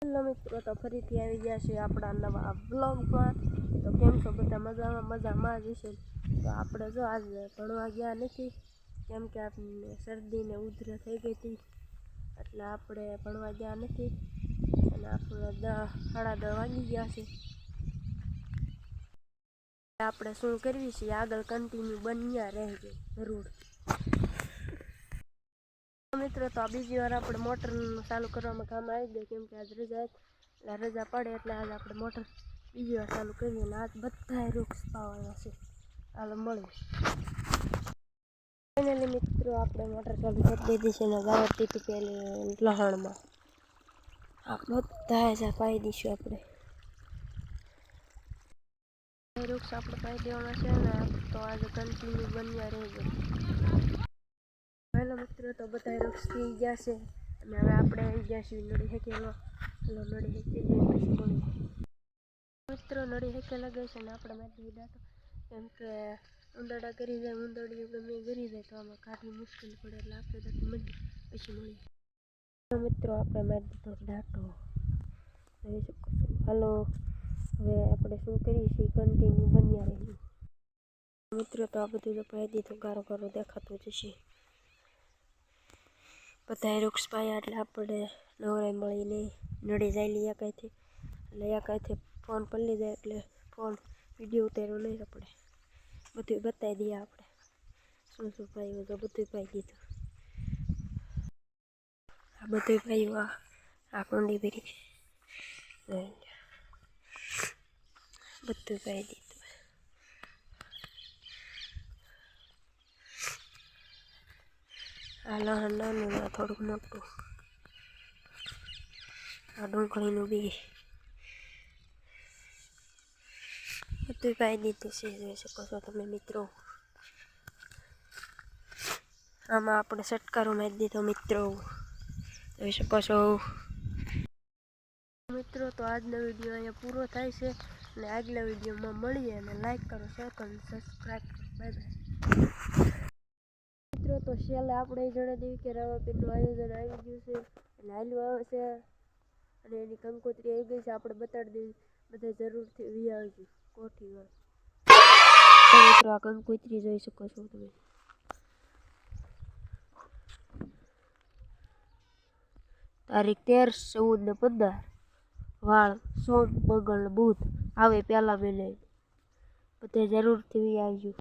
Hello મિત્રો, તો ફરીથી આવી ગયા છે આપણા નવા બ્લોગમાં. તો કેમ છો બધા? મજામાં જ છે. તો આપણે જો આજે ભણવા ગયા નથી, કેમ કે આપણને શરદીને ઉધરસ થઈ ગઈ હતી, એટલે આપણે ભણવા ગયા નથી. અને આપણે 10:30 વાગી ગયા છે. આપણે શું કરવી છે આગળ કન્ટિન્યુ બન્યા રહેજો જરૂર. મિત્રો, તો આ બીજી વાર આપણે મોટર ચાલુ કરવામાં કામ આવી ગયું, કેમ કે આજ રજા પડે એટલે આજ આપણે મોટર બીજી વાર ચાલુ કરીએ. અને આજ બધા વૃક્ષ પાવાના છે. હાલો મળીએ. ફાઇનલી મિત્રો, આપણે મોટર ચાલુ કરી દીધી છે ને ગાવર દીધું પેલી લહણમાં. આ બધા જ પાઈ દઈશું આપણે. વૃક્ષ આપણે પાઈ દેવાના છે ને, તો આજે કન્ટિન્યુ બન્યા રહેજો. હેલો મિત્રો, તો બધા વૃક્ષ થઈ ગયા છે અને હવે આપણે આવી ગયા છીએ નળી હેકેલો. નળી હેકી જઈએ પછી બોલીએ. મિત્રો, નળી હેકેલા ગઈ છે ને આપણે મારી દાંતો, કેમ કે ઉંદરડા કરી જાય, ઉંદરડીઓ ગમે કરી જાય તો આમાં કાઢવી મુશ્કેલ પડે, એટલે આપણે દાંતો મળી પછી મળીએ. મિત્રો, આપણે મારી દીધો દાંતો જોઈ શકો છો. હાલો, હવે આપણે શું કરીએ છીએ કન્ટિન્યુ બન્યા રહીએ. મિત્રો, તો આ બધું તો પાઈ દીધું, ગારો ગારો દેખાતો જશે. બધા વૃક્ષ પાયા એટલે આપણે નવરાઈ મળીને નડી જાય લઈએ કાંઈથી, એટલે કાંઈથી ફોન પલળી જાય એટલે ફોન વિડીયો ઉતાર્યો નહીં આપણે, બધું બતાવી દઈએ. આપણે શું શું પાયું તો બધું પાઈ દીધું. આ બધું પાયું, આ કુંડી ભરી બધું પાઈ દીધું. આ લહણ નાનું, આ થોડુંક મોટું. આ ડુંગળીનું બી બધું પાઈ દીધું છે, જોઈ શકો છો તમે મિત્રો. આમાં આપણે સટકારો મારી દીધો મિત્રો, જોઈ શકો છો. મિત્રો, તો આજનો વિડીયો અહીંયા પૂરો થાય છે, અને આગલા વિડીયોમાં મળીએ. અને લાઈક કરો, શેર કરો, સબસ્ક્રાઈબ કરો. Bye bye. મિત્રો, તો છેલ્લે આપણે જણાવી દઈએ કે રામાપીરનું આયોજન આવી ગયું છે અને હાલ્યું આવે છે, અને એની કંકોત્રી આવી ગઈ છે. આપણે બતાડી દઈએ, બધા જરૂરથી વી આવજો કોઠી વાર. મિત્રો, આ કંકોત્રી જોઈ શકો છો તમે. તારીખ 13, 14 ને 15 વાળ સોમ, મંગળ, બુધ આવે પહેલા મહિને. બધે જરૂરથી વી આવજો.